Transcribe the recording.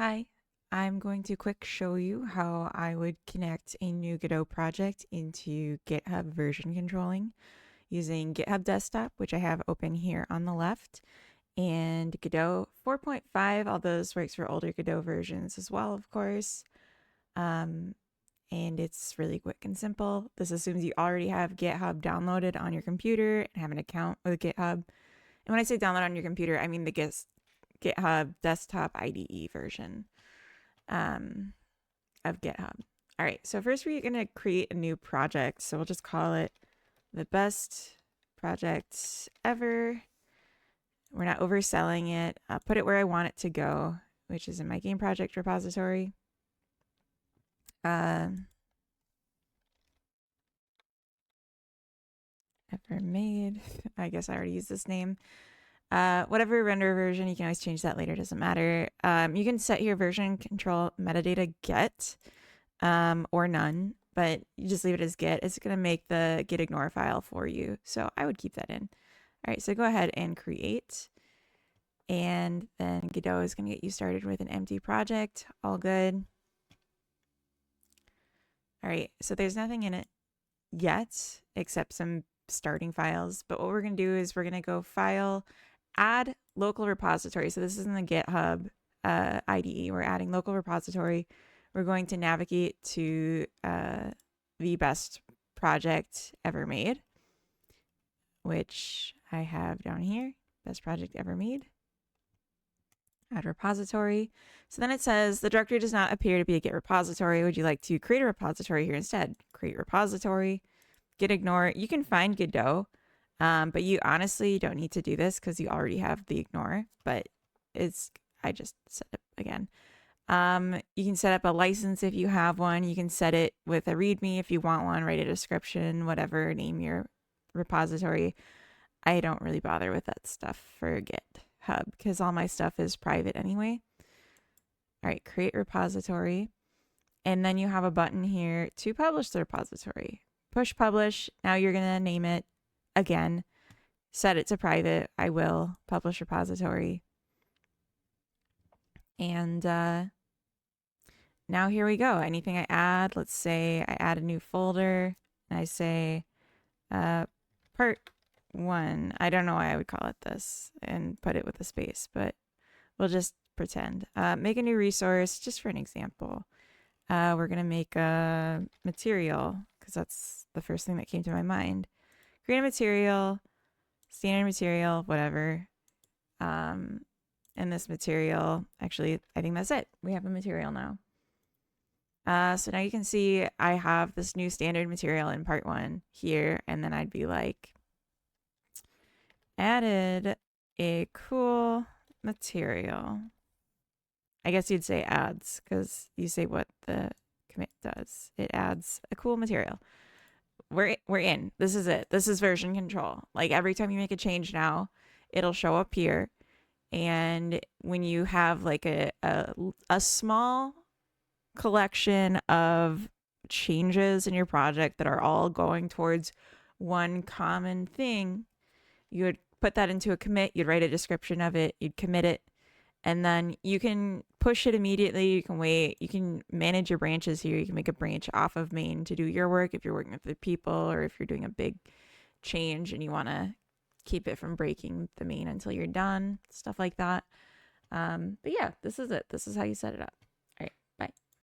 Hi, I'm going to quick show you how I would connect a new Godot project into GitHub version controlling using GitHub Desktop, which I have open here on the left, and Godot 4.5, although this works for older Godot versions as well, of course. And it's really quick and simple. This assumes you already have GitHub downloaded on your computer and have an account with GitHub. And when I say download on your computer, I mean the GitHub desktop IDE version of GitHub. All right, so first we're going to create a new project. So we'll just call it the best project ever. We're not overselling it. I'll put it where I want it to go, which is in my game project repository. Ever made. I guess I already used this name. Whatever render version, you can always change that later, doesn't matter. You can set your version control metadata get or none, but you just leave it as get. It's going to make the git ignore file for you. So I would keep that in. All right, so go ahead and create. And then Godot is going to get you started with an empty project. All good. All right, so there's nothing in it yet except some starting files. But what we're going to do is we're going to go file, add local repository. So this is in the GitHub IDE. We're adding local repository. We're going to navigate to the best project ever made, which I have down here, best project ever made. Add repository. So then it says the directory does not appear to be a Git repository. Would you like to create a repository here instead? Create repository, git ignore. You can find Godot, but you honestly don't need to do this because you already have the ignore, but I just set it again. You can set up a license if you have one. You can set it with a README if you want one, write a description, whatever, name your repository. I don't really bother with that stuff for GitHub because all my stuff is private anyway. All right, create repository. And then you have a button here to publish the repository. Push publish. Now you're going to name it again. Set it to private. I will publish repository. And now here we go. Anything I add, let's say I add a new folder and I say part 1. I don't know why I would call it this and put it with a space, but we'll just pretend. Make a new resource just for an example. We're going to make a material because that's the first thing that came to my mind. Create a material, standard material, whatever. And this material, actually, I think that's it. We have a material now. So now you can see I have this new standard material in part 1 here, and then I'd be like, added a cool material. I guess you'd say adds because you say what the commit does. It adds a cool material. We're in. This is it. This is version control. Like every time you make a change now, it'll show up here. And when you have like a small collection of changes in your project that are all going towards one common thing, you would put that into a commit. You'd write a description of it. You'd commit it. And then you can push it immediately. You can wait. You can manage your branches here. You can make a branch off of main to do your work if you're working with the people or if you're doing a big change and you want to keep it from breaking the main until you're done, stuff like that. But yeah, this is it. This is how you set it up.